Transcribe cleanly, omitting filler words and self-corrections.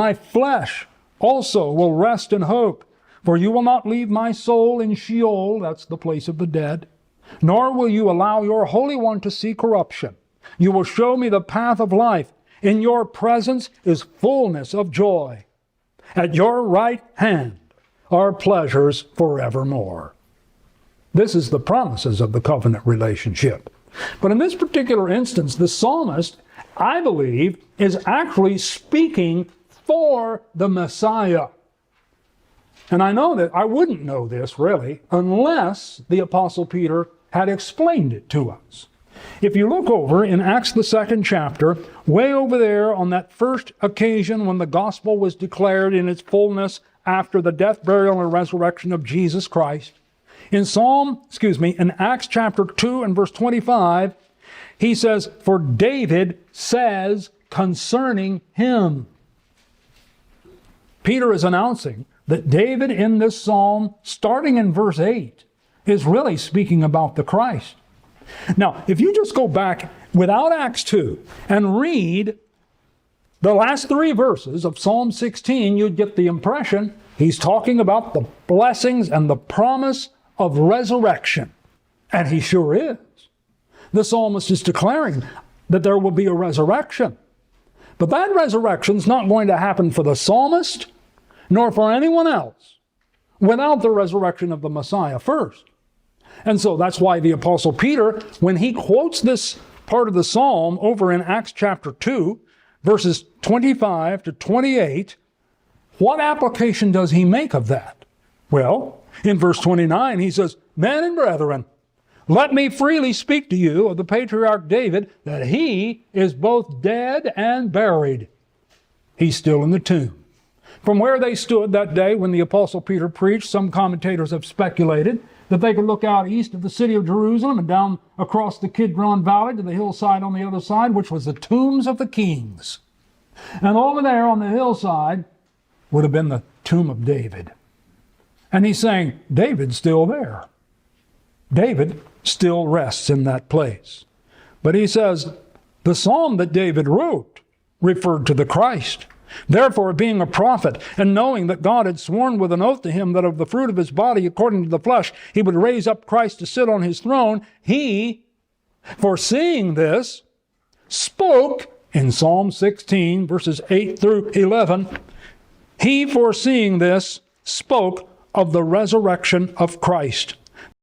my flesh also will rest in hope. For you will not leave my soul in Sheol," that's the place of the dead, "nor will you allow your Holy One to see corruption. You will show me the path of life. In your presence is fullness of joy. At your right hand are pleasures forevermore." This is the promises of the covenant relationship. But in this particular instance, the psalmist, I believe, is actually speaking for the Messiah. And I know that I wouldn't know this, really, unless the Apostle Peter had explained it to us. If you look over in Acts the 2nd chapter, way over there on that first occasion when the gospel was declared in its fullness after the death, burial, and resurrection of Jesus Christ, in Acts chapter 2 and verse 25, he says, "For David says concerning him." Peter is announcing that David in this psalm, starting in verse 8, is really speaking about the Christ. Now, if you just go back without Acts 2 and read the last 3 verses of Psalm 16, you'd get the impression he's talking about the blessings and the promise of resurrection. And he sure is. The psalmist is declaring that there will be a resurrection. But that resurrection's not going to happen for the psalmist, nor for anyone else, without the resurrection of the Messiah first. And so that's why the Apostle Peter, when he quotes this part of the psalm over in Acts chapter 2, verses 25 to 28, what application does he make of that? Well, in verse 29, he says, "Men and brethren, let me freely speak to you of the patriarch David, that he is both dead and buried." He's still in the tomb. From where they stood that day when the Apostle Peter preached, some commentators have speculated that they could look out east of the city of Jerusalem and down across the Kidron Valley to the hillside on the other side, which was the tombs of the kings. And over there on the hillside would have been the tomb of David. And he's saying, David's still there. David still rests in that place. But he says, the psalm that David wrote referred to the Christ. Therefore, being a prophet, and knowing that God had sworn with an oath to him that of the fruit of his body, according to the flesh, he would raise up Christ to sit on his throne, he, foreseeing this, spoke in Psalm 16, verses 8 through 11, he, foreseeing this, spoke of the resurrection of Christ,